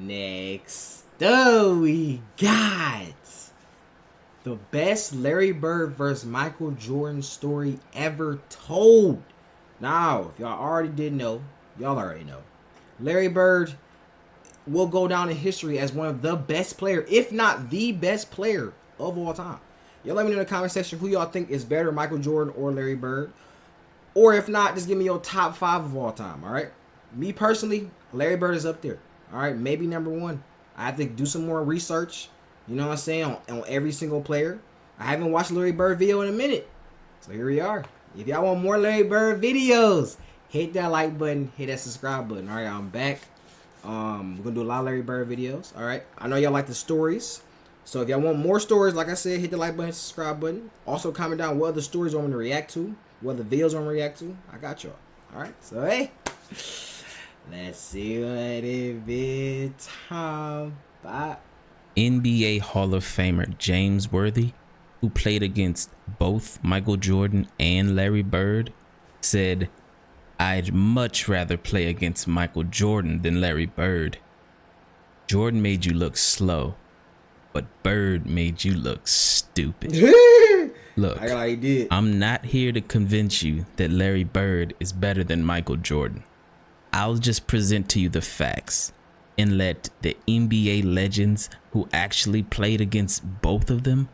Next up, we got the best Larry Bird versus Michael Jordan story ever told. Now, if y'all already didn't know, y'all already know. Larry Bird will go down in history as one of the best player, if not the best player of all time. Y'all let me know in the comment section who y'all think is better, Michael Jordan or Larry Bird. Or if not, just give me your top 5 of all time, all right? Me personally, Larry Bird is up there, all right? Maybe number 1. I have to do some more research, you know what I'm saying, on every single player. I haven't watched Larry Bird video in a minute. So here we are. If y'all want more Larry Bird videos, hit that like button, hit that subscribe button. All right, I'm back. We're going to do a lot of Larry Bird videos, all right? I know y'all like the stories. So if y'all want more stories, like I said, hit the like button, subscribe button. Also comment down what other stories you want me to react to, what other videos I want to react to. I got y'all. All right, so hey, let's see what it be time. Bye. NBA Hall of Famer James Worthy, who played against both Michael Jordan and Larry Bird, said, "I'd much rather play against Michael Jordan than Larry Bird. Jordan made you look slow, but Bird made you look stupid." Look, I'm not here to convince you that Larry Bird is better than Michael Jordan. I'll just present to you the facts and let the NBA legends who actually played against both of them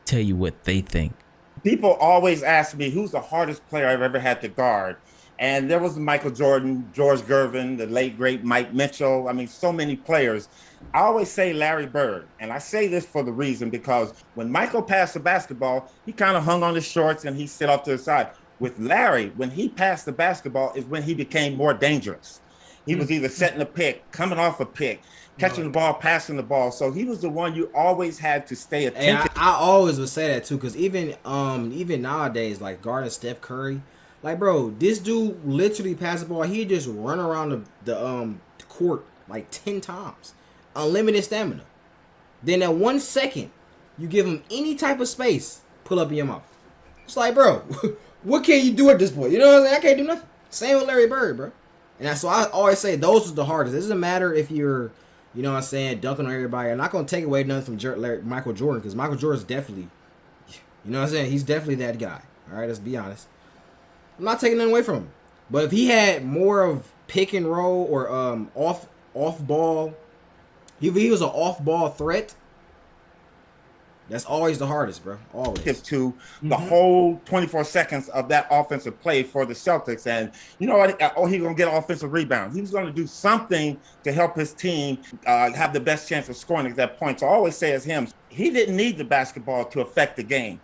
tell you what they think. People always ask me who's the hardest player I've ever had to guard. And there was Michael Jordan, George Gervin, the late, great Mike Mitchell. I mean, so many players. I always say Larry Bird. And I say this for the reason because when Michael passed the basketball, he kind of hung on his shorts and he sit off to the side. With Larry, when he passed the basketball is when he became more dangerous. He was either setting a pick, coming off a pick, catching the ball, passing the ball. So he was the one you always had to stay attentive. And I always would say that too, because even nowadays, like guarding Steph Curry, like, bro, this dude literally passed the ball. He'd just run around the court like 10 times. Unlimited stamina. Then at 1 second, you give him any type of space, pull up in your mouth. It's like, bro, what can you do at this point? You know what I'm saying? I can't do nothing. Same with Larry Bird, bro. And that's why I always say those are the hardest. It doesn't matter if you're, you know what I'm saying, dunking on everybody. I'm not going to take away nothing from Michael Jordan, because Michael Jordan's definitely, you know what I'm saying, he's definitely that guy. All right, let's be honest. I'm not taking nothing away from him. But if he had more of pick and roll or off ball, if he was an off ball threat, that's always the hardest, bro. Always. To the whole 24 seconds of that offensive play for the Celtics. And you know what? Oh, he's going to get offensive rebounds. He was going to do something to help his team have the best chance of scoring at that point. So I always say as him, he didn't need the basketball to affect the game.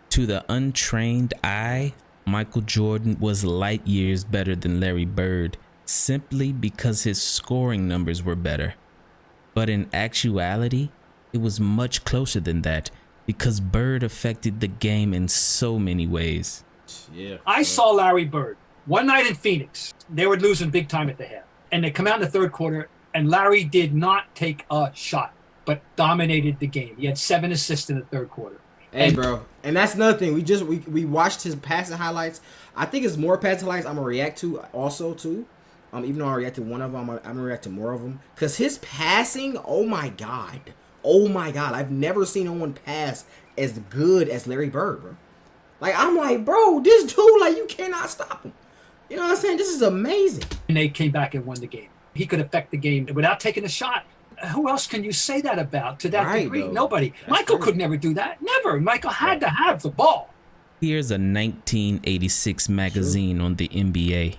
To the untrained eye, Michael Jordan was light years better than Larry Bird simply because his scoring numbers were better. But in actuality, it was much closer than that because Bird affected the game in so many ways. Yeah. I saw Larry Bird one night in Phoenix. They were losing big time at the half. And they come out in the third quarter, and Larry did not take a shot, but dominated the game. He had 7 assists in the third quarter. Hey, bro, and that's another thing. We watched his passing highlights. I think it's more passing highlights I'm gonna react to also too. Even though I reacted to one of them, I'm gonna react to more of them because his passing. Oh my god, I've never seen no one pass as good as Larry Bird, bro. Like I'm like, bro, this dude, like you cannot stop him. You know what I'm saying? This is amazing. And they came back and won the game. He could affect the game without taking a shot. Who else can you say that about to that degree? Though. Nobody. That's Michael could never do that. Never. Michael had to have the ball. Here's a 1986 magazine on the NBA.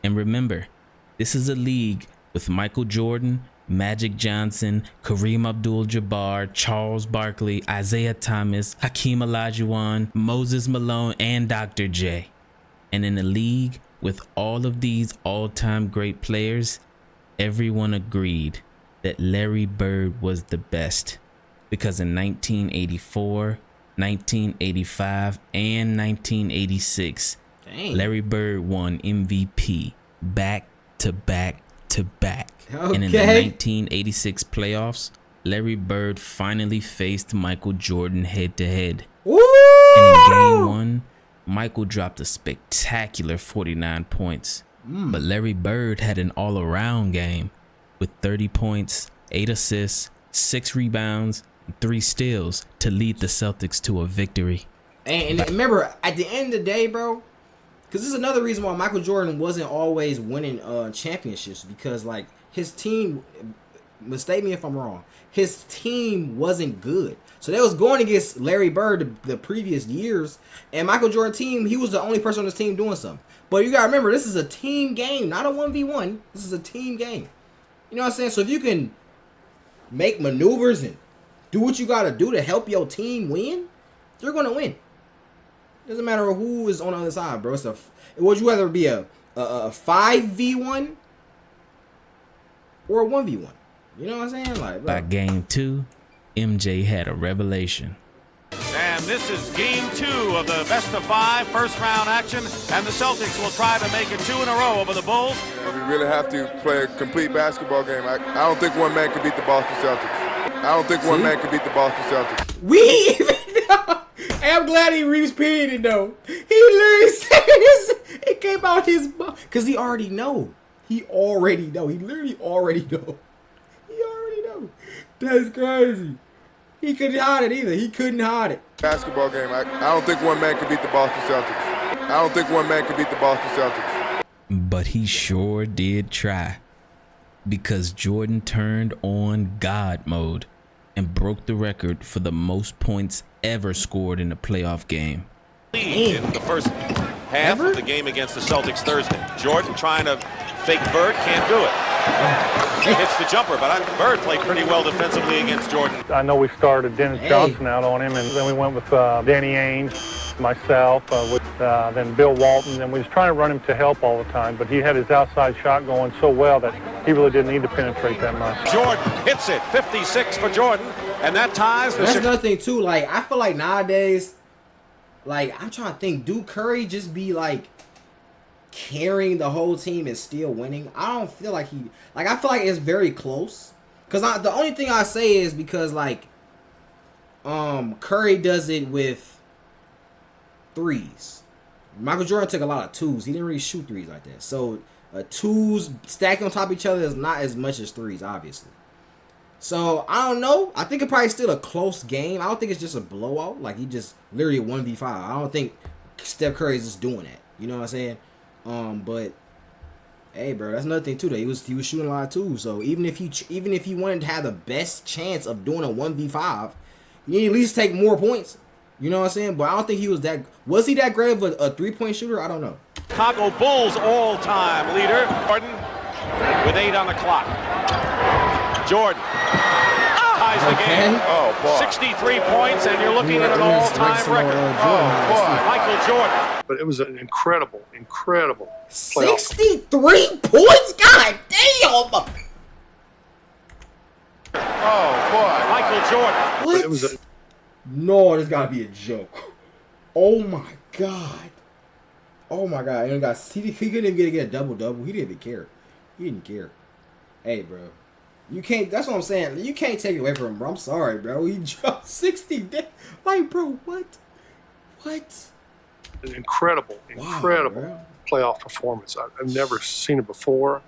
And remember, this is a league with Michael Jordan, Magic Johnson, Kareem Abdul-Jabbar, Charles Barkley, Isaiah Thomas, Hakeem Olajuwon, Moses Malone, and Dr. J. And in a league with all of these all-time great players, everyone agreed that Larry Bird was the best because in 1984, 1985, and 1986, Larry Bird won MVP back to back to back. Okay. And in the 1986 playoffs, Larry Bird finally faced Michael Jordan head to head. And in game 1, Michael dropped a spectacular 49 points. But Larry Bird had an all-around game. with 30 points, 8 assists, 6 rebounds, and 3 steals to lead the Celtics to a victory. And remember, at the end of the day, bro, because this is another reason why Michael Jordan wasn't always winning championships, because like his team, mistake me if I'm wrong, his team wasn't good. So they was going against Larry Bird the previous years, and Michael Jordan team, he was the only person on his team doing something. But you gotta remember, this is a team game, not a 1v1. This is a team game. You know what I'm saying? So if you can make maneuvers and do what you gotta do to help your team win, you're gonna win. Doesn't matter who is on the other side, bro. Would you rather be a 5v1 or a 1v1? You know what I'm saying? Like, bro. By game 2, MJ had a revelation. And this is game 2 of the best of 5 first round action, and the Celtics will try to make it 2 in a row over the Bulls. We really have to play a complete basketball game. I don't think one man can beat the Boston Celtics. I don't think one man can beat the Boston Celtics. We even know. Hey, I'm glad he repeated it though. He literally said this. It came out his mouth because he already know. He already know. He literally already know. He already know. That's crazy. He couldn't hide it either. He couldn't hide it. Basketball game. I don't think one man can beat the Boston Celtics. I don't think one man can beat the Boston Celtics. But he sure did try, because Jordan turned on God mode and broke the record for the most points ever scored in a playoff game. In the first half of the game against the Celtics Thursday. Jordan trying to fake Bird, can't do it. Hits the jumper, but Bird played pretty well defensively against Jordan. I know we started Dennis Johnson out on him, and then we went with Danny Ainge, myself, then Bill Walton, and we was trying to run him to help all the time, but he had his outside shot going so well that he really didn't need to penetrate that much. Jordan hits it, 56 for Jordan, and that ties the... That's another thing too, like, I feel like nowadays, like, I'm trying to think, do Curry just be, like, carrying the whole team and still winning? I don't feel like he... Like, I feel like it's very close. Because the only thing I say is because, like, Curry does it with threes. Michael Jordan took a lot of twos. He didn't really shoot threes like that. So, twos stacked on top of each other is not as much as threes, obviously. So, I don't know. I think it's probably still a close game. I don't think it's just a blowout. Like, he just literally 1v5. I don't think Steph Curry is just doing that. You know what I'm saying? But hey, bro, that's another thing too. That he was shooting a lot too. So even if he wanted to have the best chance of doing a 1v5, you need at least take more points. You know what I'm saying? But I don't think he was that. Was he that great of a 3-point shooter? I don't know. Chicago Bulls all-time leader, Jordan, with 8 on the clock. Jordan ties the game. Oh, boy. 63 points, and you're looking at an all-time record. Oh, boy. Michael Jordan. But it was an incredible playoff. 63 points? God damn! Oh, boy. Michael Jordan. What? It was No, this gotta be a joke. Oh my god. Oh my god. He couldn't even get a double-double. He didn't even care. He didn't care. Hey, bro. You can't, that's what I'm saying. You can't take it away from him, bro. I'm sorry, bro. He dropped 60. Like, bro, what? What? an incredible playoff performance. I've never seen it before,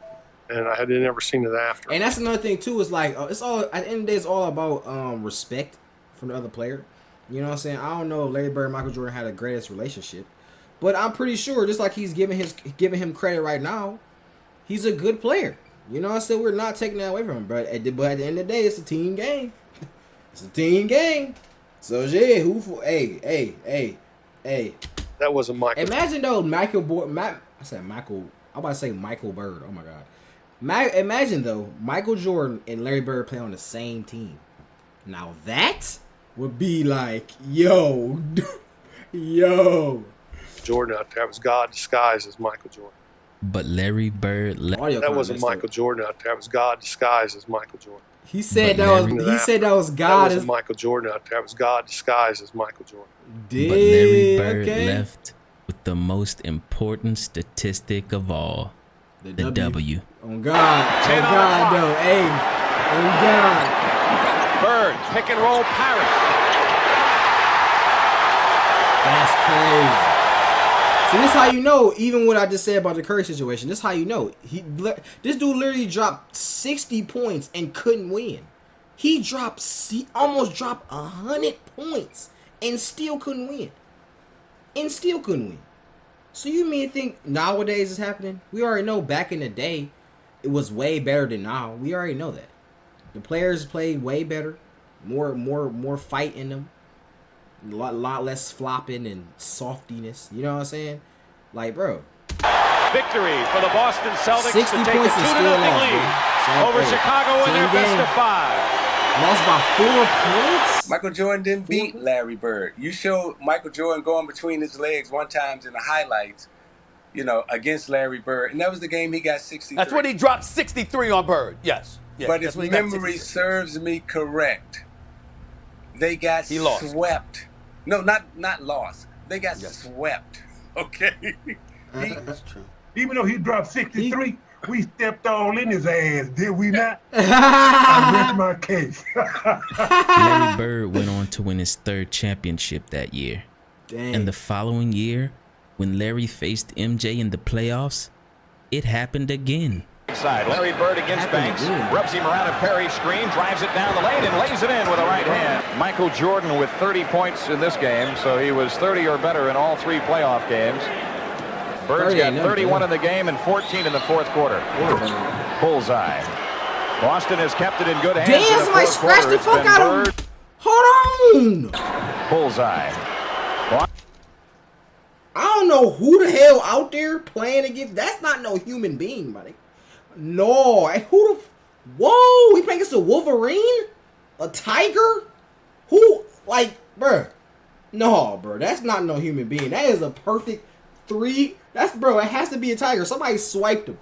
and I had never seen it after. And that's another thing too. Is like it's all at the end of the day. It's all about respect from the other player. You know what I'm saying? I don't know if Larry Bird and Michael Jordan had the greatest relationship, but I'm pretty sure, just like he's giving him credit right now, he's a good player. You know what I'm saying? We're not taking that away from him, but at the end of the day, it's a team game. It's a team game. So yeah, hey. That wasn't Michael. Imagine though, I'm about to say Michael Bird. Oh my God. Imagine though, Michael Jordan and Larry Bird play on the same team. Now that would be like, yo. Jordan out there. It was God disguised as Michael Jordan. But Larry Bird that wasn't Michael Jordan out there. It was God disguised as Michael Jordan. He said that was God. That wasn't Michael Jordan out there. It was God disguised as Michael Jordan. But Larry Bird left with the most important statistic of all, the W. On God. On God, though. Hey. On God. Bird, pick and roll parry. That's crazy. So this how you know, even what I just said about the Curry situation, this how you know. This dude literally dropped 60 points and couldn't win. He almost dropped 100 points and still couldn't win. So you mean think nowadays is happening? We already know back in the day, it was way better than now. We already know that. The players played way better, more fight in them. A lot less flopping and softiness. You know what I'm saying? Like, bro. Victory for the Boston Celtics 60 to take a 2-0 points is still lost, lead over Chicago in their best of 5. Lost by 4 points? Michael Jordan didn't beat Larry Bird. You showed Michael Jordan going between his legs one time in the highlights, against Larry Bird. And that was the game he got 63. That's when he dropped 63 on Bird. Yes. Yeah, but if memory serves me correct, they got swept. No, not lost. They got swept. Okay. That's true. Even though he dropped 63, we stepped all in his ass, did we not? I rest my case. Larry Bird went on to win his 3rd championship that year. Dang. And the following year, when Larry faced MJ in the playoffs, it happened again. Side. Larry Bird against Banks, rubs him around a Perry screen, drives it down the lane, and lays it in with a right hand. Michael Jordan with 30 points in this game, so he was 30 or better in all 3 playoff games. Bird's got 31 in the game and 14 in the 4th quarter. Bullseye. Boston has kept it in good hands. Damn, somebody scratched the fuck out of him. Hold on. Bullseye. I don't know who the hell out there playing against. That's not no human being, buddy. No, whoa, he playing against a Wolverine? A tiger? Who, bruh. No, bro, that's not no human being. That is a perfect 3. Bro, it has to be a tiger. Somebody swiped him.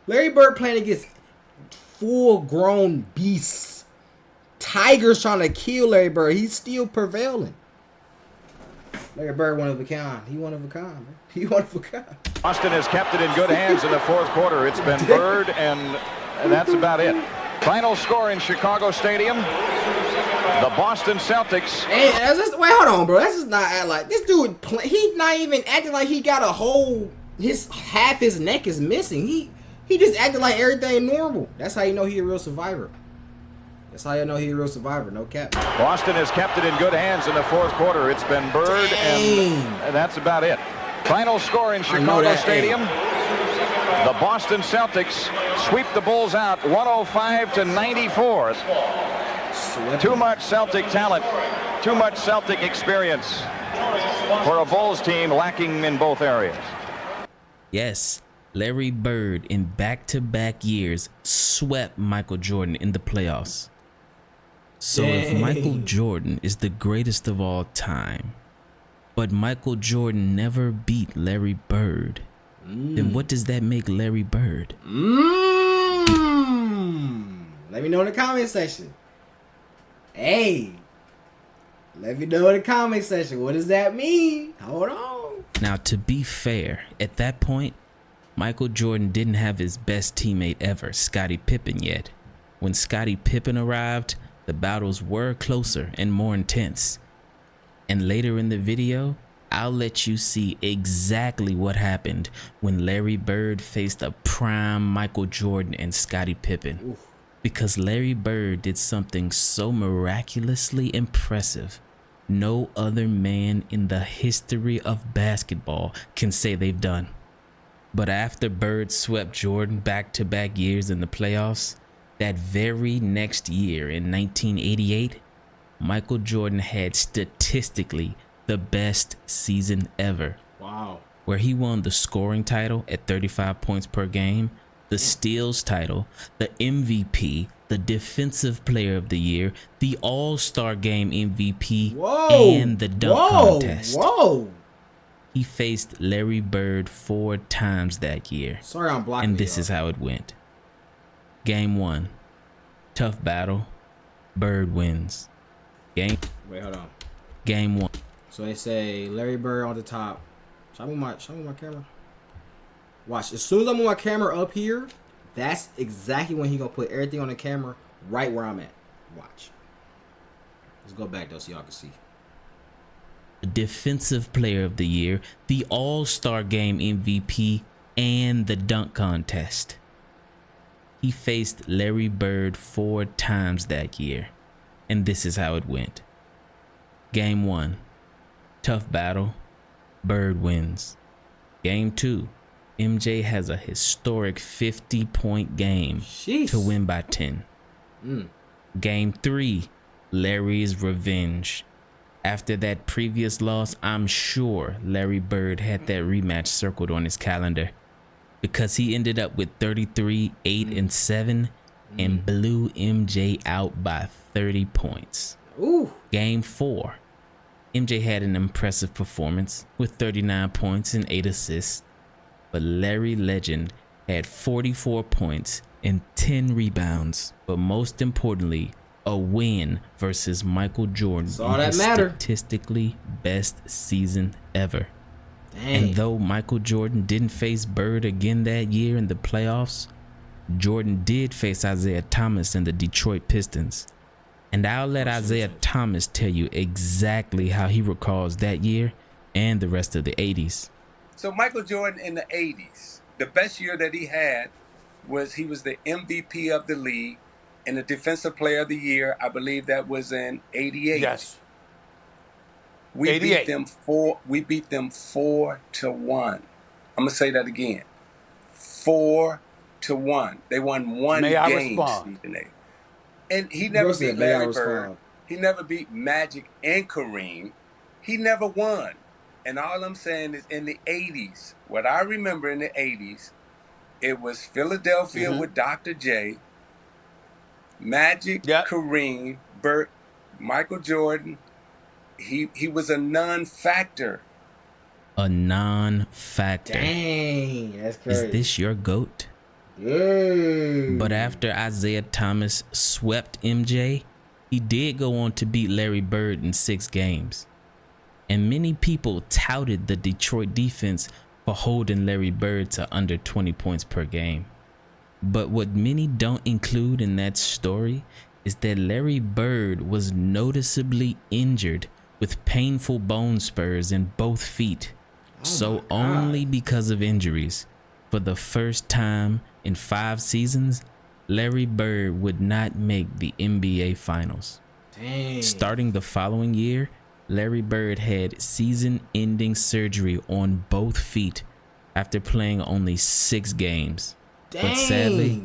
Larry Bird playing against full-grown beasts. Tigers trying to kill Larry Bird. He's still prevailing. Larry Bird, one of a kind. He one of a kind, man. He one of a kind. Boston has kept it in good hands in the 4th quarter. It's been Bird, and that's about it. Final score in Chicago Stadium. The Boston Celtics. Hey, wait, hold on, bro. That's just not act like this dude. He's not even acting like he got a whole. Half his neck is missing. He just acting like everything normal. That's how you know he a real survivor. No cap. Boston has kept it in good hands in the 4th quarter. It's been Bird, and that's about it. Final score in Chicago Stadium. The Boston Celtics sweep the Bulls out 105-94. Too much Celtic talent, too much Celtic experience for a Bulls team lacking in both areas. Yes, Larry Bird in back-to-back years swept Michael Jordan in the playoffs. So if Michael Jordan is the greatest of all time, but Michael Jordan never beat Larry Bird, then what does that make Larry Bird? Let me know in the comment section. Hey, let me know in the comment section. What does that mean? Hold on. Now, to be fair, at that point, Michael Jordan didn't have his best teammate ever, Scottie Pippen, yet. When Scottie Pippen arrived, the battles were closer and more intense. And later in the video, I'll let you see exactly what happened when Larry Bird faced a prime Michael Jordan and Scottie Pippen. Oof. Because Larry Bird did something so miraculously impressive, no other man in the history of basketball can say they've done. But after Bird swept Jordan back-to-back years in the playoffs, that very next year in 1988, Michael Jordan had statistically the best season ever. Wow. Where he won the scoring title at 35 points per game, the steals title, the MVP, the defensive player of the year, the all-star game MVP, and the dunk contest. Whoa. He faced Larry Bird 4 times that year. Sorry, I'm blocking. And this is how it went. Game 1. Tough battle. Bird wins. Wait, hold on. Game 1. So they say Larry Bird on the top. Show me my camera. Watch. As soon as I move my camera up here, that's exactly when he gonna put everything on the camera right where I'm at. Watch. Let's go back though so y'all can see. Defensive Player of the Year, the All-Star Game MVP, and the dunk contest. He faced Larry Bird 4 times that year, and this is how it went. Game 1, tough battle, Bird wins. Game 2, MJ has a historic 50-point game to win by 10. Game 3, Larry's revenge. After that previous loss, I'm sure Larry Bird had that rematch circled on his calendar because he ended up with 33, 8, and 7 and blew MJ out by 30 points. Game 4, MJ had an impressive performance with 39 points and 8 assists, but Larry Legend had 44 points and 10 rebounds, but most importantly, a win versus Michael Jordan in his statistically best season ever. And though Michael Jordan didn't face Bird again that year in the playoffs, Jordan did face Isaiah Thomas and the Detroit Pistons. And I'll let Isaiah Thomas tell you exactly how he recalls that year and the rest of the 80s. So Michael Jordan in the 80s, the best year that he had was he was the MVP of the league and the Defensive Player of the Year. I believe that was in 88. Yes. We 88. We beat them 4-1. I'm gonna say that again. 4-1. They won one game. Stephen A. And he never beat Larry Bird. He never beat Magic and Kareem. He never won. And all I'm saying is in the 80s, what I remember in the 80s, it was Philadelphia with Dr. J, Magic, Kareem, Bert, Michael Jordan. He was a non-factor. A non-factor. Dang, that's crazy. Is this your GOAT? Yeah. But after Isaiah Thomas swept MJ, he did go on to beat Larry Bird in 6 games. And many people touted the Detroit defense for holding Larry Bird to under 20 points per game. But what many don't include in that story is that Larry Bird was noticeably injured with painful bone spurs in both feet. So only because of injuries, for the first time in 5 seasons, Larry Bird would not make the NBA Finals. Dang. Starting the following year, Larry Bird had season-ending surgery on both feet after playing only 6 games. Dang. But sadly,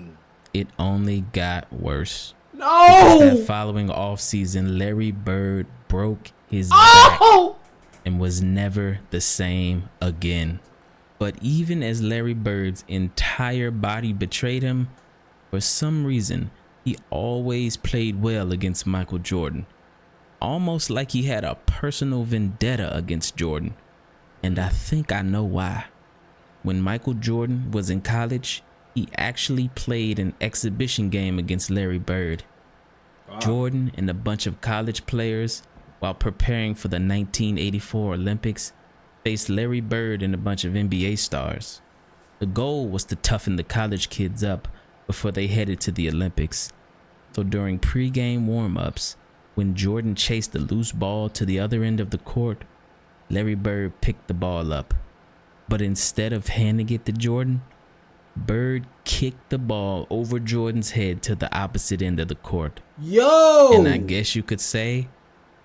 it only got worse. No! Because that following offseason, Larry Bird broke his back and was never the same again. But even as Larry Bird's entire body betrayed him, for some reason, he always played well against Michael Jordan. Almost like he had a personal vendetta against Jordan. And I think I know why. When Michael Jordan was in college, he actually played an exhibition game against Larry Bird. Wow. Jordan and a bunch of college players, while preparing for the 1984 Olympics, faced Larry Bird and a bunch of NBA stars. The goal was to toughen the college kids up before they headed to the Olympics. So during pre-game warm-ups, when Jordan chased the loose ball to the other end of the court, Larry Bird picked the ball up. But instead of handing it to Jordan, Bird kicked the ball over Jordan's head to the opposite end of the court. Yo! And I guess you could say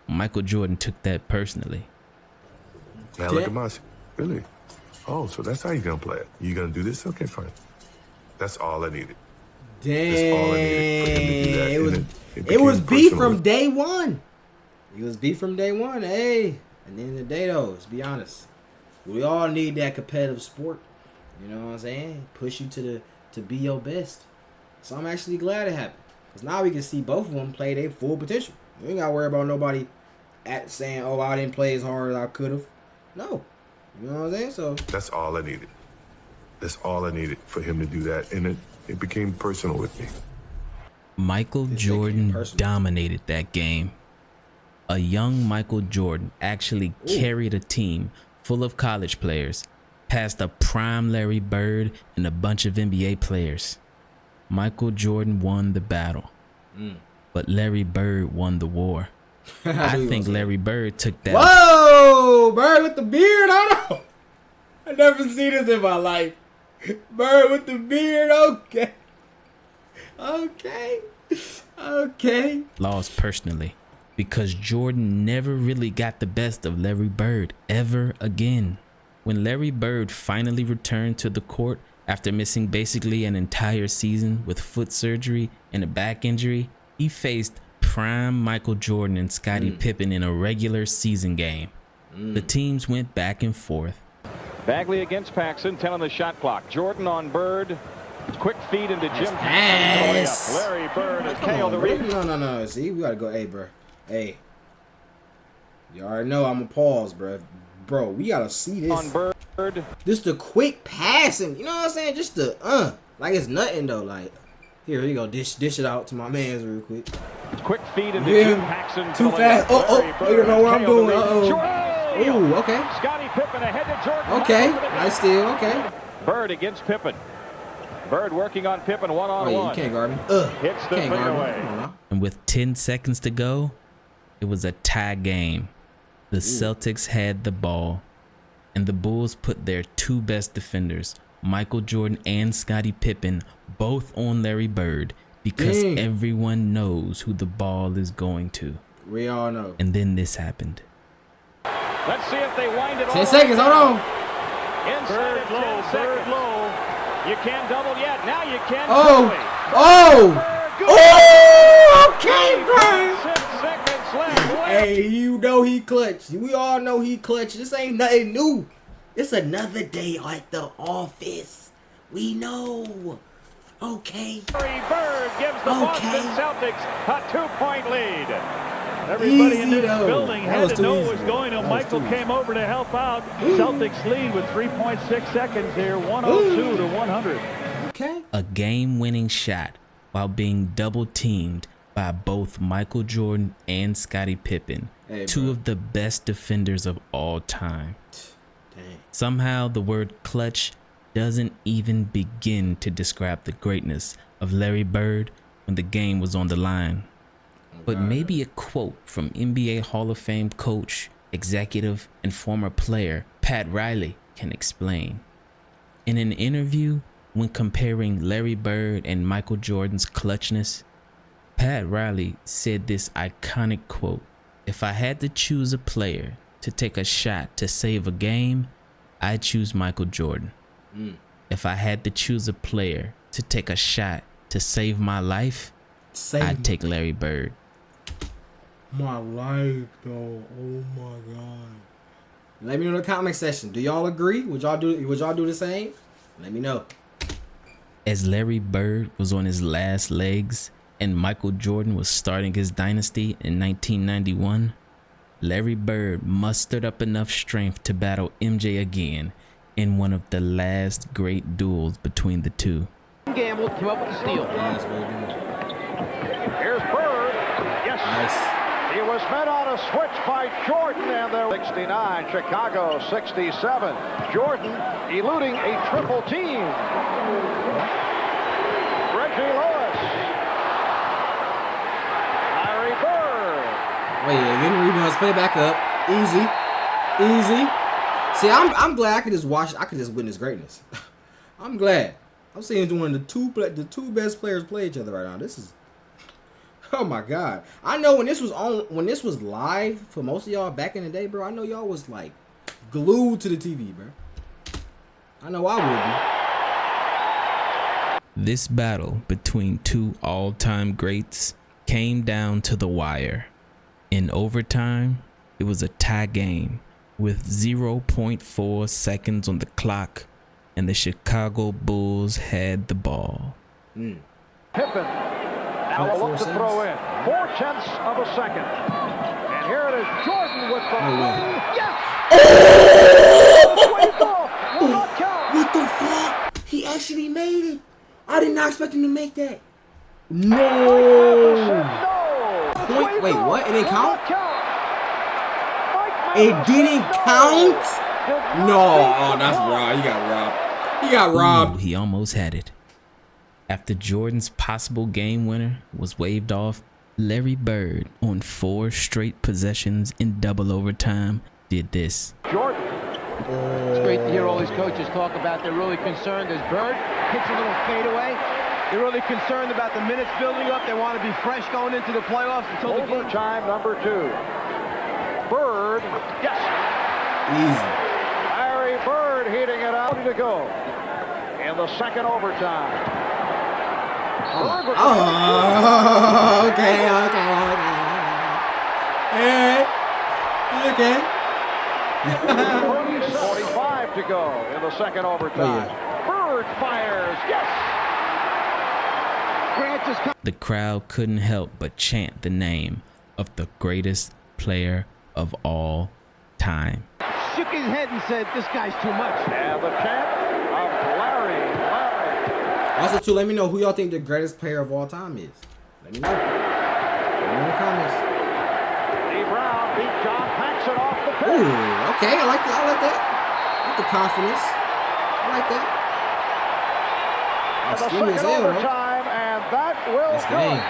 Michael Jordan took that personally. Now look at my really. Oh, so that's how you're gonna play it. You gonna do this? Okay, fine. That's all I needed. Dang. That's all I needed for him to do that. It was beef from day one. It was beef from day one. Hey, at the end of the day, though, let's be honest. We all need that competitive sport. You know what I'm saying? Push you to be your best. So I'm actually glad it happened. Because now we can see both of them play their full potential. We ain't got to worry about nobody saying, oh, I didn't play as hard as I could have. No. You know what I'm saying? So that's all I needed. That's all I needed for him to do that. And it became personal with me. Michael Jordan dominated that game. A young Michael Jordan actually carried a team full of college players past a prime Larry Bird and a bunch of NBA players. Michael Jordan won the battle, but Larry Bird won the war. I think Larry Bird took that. Whoa! Bird with the beard? Hold on. I never seen this in my life. Bird with the beard. Okay. Lost personally because Jordan never really got the best of Larry Bird ever again. When Larry Bird finally returned to the court after missing basically an entire season with foot surgery and a back injury, he faced prime Michael Jordan and Scottie Pippen in a regular season game. The teams went back and forth. Bagley against Paxson, 10 on the shot clock. Jordan on Bird. Quick feed into Jim. Pass. Larry Bird has KO'd the rebound. No. See, we gotta go. Hey, bro. Hey. You already know I'm a pause, bro. Bro, we gotta see this. On Bird. Just the quick passing. You know what I'm saying? Just the like it's nothing though. Like here you go. Dish it out to my man's real quick. Quick feed into Jim Paxson. Too fast. You don't know what I'm doing. Ooh, okay. Scottie Pippen ahead to Jordan. Okay. Nice steal. Okay. Bird against Pippen. Bird working on Pippen one-on-one. Oh, yeah, you can't guard me. Hits the fadeaway. And with 10 seconds to go, it was a tie game. The Celtics had the ball, and the Bulls put their two best defenders, Michael Jordan and Scottie Pippen, both on Larry Bird because everyone knows who the ball is going to. We all know. And then this happened. Let's see if they wind it 10 seconds, hold on. Bird low, Bird low. You can't double yet. Now you can. Okay, Bird. 6 seconds left. Hey, you know he clutched. We all know he clutched. This ain't nothing new. It's another day at the office. We know. Okay. Bird gives the Boston Celtics a 2-point lead. Everybody in this building had to know what was going on. Michael came over to help out. Celtics lead with 3.6 seconds here, 102 to 100. Okay. A game-winning shot while being double-teamed by both Michael Jordan and Scottie Pippen, two of the best defenders of all time. Dang. Somehow the word clutch doesn't even begin to describe the greatness of Larry Bird when the game was on the line. But maybe a quote from NBA Hall of Fame coach, executive, and former player Pat Riley can explain. In an interview, when comparing Larry Bird and Michael Jordan's clutchness, Pat Riley said this iconic quote, "If I had to choose a player to take a shot to save a game, I'd choose Michael Jordan. If I had to choose a player to take a shot to save my life, I'd take Larry Bird." My life, though. Oh my God. Let me know in the comment section. Do y'all agree? Would y'all do the same? Let me know. As Larry Bird was on his last legs and Michael Jordan was starting his dynasty in 1991, Larry Bird mustered up enough strength to battle MJ again in one of the last great duels between the two. Gamble came up with a steal. Here's Bird. Yes. Nice. He was met on a switch by Jordan, and there 69, Chicago 67. Jordan eluding a triple team. Reggie Lewis. Larry Bird. Wait, getting rebounds, play back up. Easy. See, I'm glad I could just watch. I could just witness greatness. I'm glad. I'm seeing one of the two best players play each other right now. This is. Oh my God! I know when this was live for most of y'all back in the day, bro. I know y'all was like glued to the TV, bro. I know I would be. This battle between two all-time greats came down to the wire. In overtime, it was a tie game with 0.4 seconds on the clock, and the Chicago Bulls had the ball. Pippen. Now a look to throw in. 0.4 of a second. And here it is. Jordan with the yes! Will not count. What the fuck? He actually made it. I did not expect him to make that. No. Wait, what? It didn't count? It didn't count? No. Oh, that's Rob. He got robbed. Ooh, he almost had it. After Jordan's possible game winner was waved off, Larry Bird, on 4 straight possessions in double overtime, did this. Jordan. It's great to hear all these coaches talk about they're really concerned as Bird hits a little fadeaway. They're really concerned about the minutes building up. They want to be fresh going into the playoffs until the game. Overtime number 2. Bird. Yes. Easy. Larry Bird heating it out to go in the second overtime. Oh, okay. Okay. 45 to go in the second overtime. Bird fires. Yes. The crowd couldn't help but chant the name of the greatest player of all time. Shook his head and said, "This guy's too much." And the chant of Larry. Also, too, let me know who y'all think the greatest player of all time is. Let me know. Let me know in the comments. Lee Brown beat John Paxson off the pitch. Ooh, okay. I like that. I like the confidence. I like that. And the Skinny as second hell, overtime, and that will That's do game. it.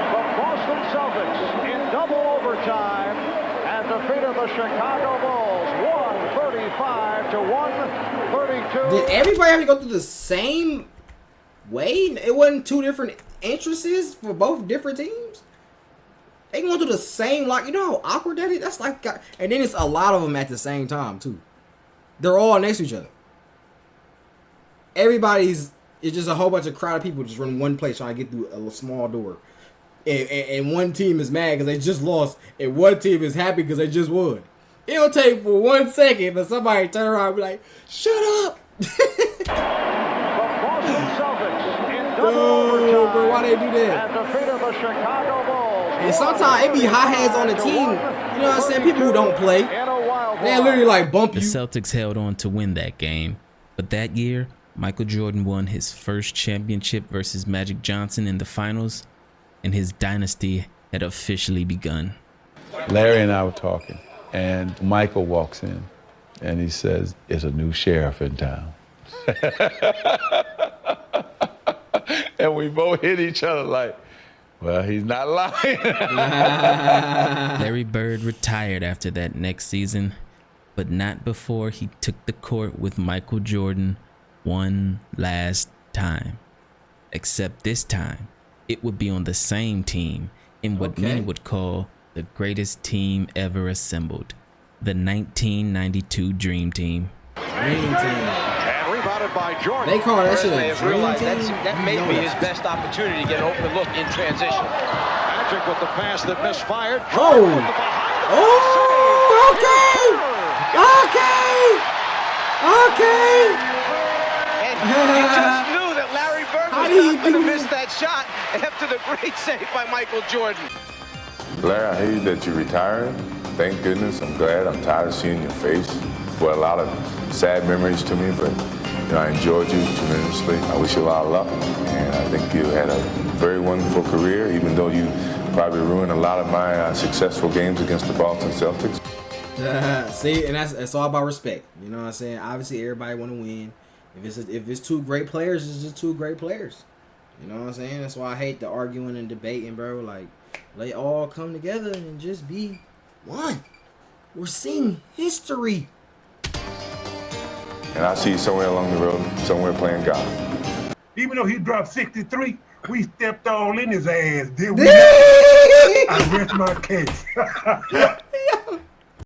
The Boston Celtics in double overtime and defeated the Chicago Bulls 135 to 132. Did everybody have to go through the same way? It wasn't 2 different entrances for both different teams? They going through the same, like, you know how awkward that is? That's like, and then it's a lot of them at the same time, too. They're all next to each other. It's just a whole bunch of crowded people just running one place trying to get through a small door. And one team is mad because they just lost, and one team is happy because they just won. It'll take for 1 second for somebody to turn around and be like, shut up. The Boston Celtics in double overtime bro, why they do that? and defeated the Chicago Bulls. And sometimes it be hot heads on the team. You know what I'm saying? People who don't play. They literally like bump you. The Celtics held on to win that game. But that year, Michael Jordan won his first championship versus Magic Johnson in the finals, and his dynasty had officially begun. Larry and I were talking, and Michael walks in, and he says, "There's a new sheriff in town." And we both hit each other like, well, he's not lying. Larry Bird retired after that next season, but not before he took the court with Michael Jordan one last time. Except this time, it would be on the same team in what many would call the greatest team ever assembled, the 1992 Dream Team. Dream Team. And rebounded by Jordan. They call that shit May a have dream realized team. that may be his best opportunity to get an open look in transition. Magic with the pass that misfired. Oh! Oh! Okay! And you just knew that Larry Bird was not going to miss that shot after the great save by Michael Jordan. Larry, I hear that you're retiring. Thank goodness. I'm glad. I'm tired of seeing your face. Well, a lot of sad memories to me, but you know, I enjoyed you tremendously. I wish you a lot of luck, and I think you had a very wonderful career, even though you probably ruined a lot of my successful games against the Boston Celtics. See, and it's all about respect. You know what I'm saying? Obviously, everybody want to win. If it's 2 great players, it's just 2 great players. You know what I'm saying? That's why I hate the arguing and debating, bro. Like, they all come together and just be one. We're seeing history. And I'll see you somewhere along the road, somewhere playing golf. Even though he dropped 63, we stepped all in his ass, did we? I rest my case.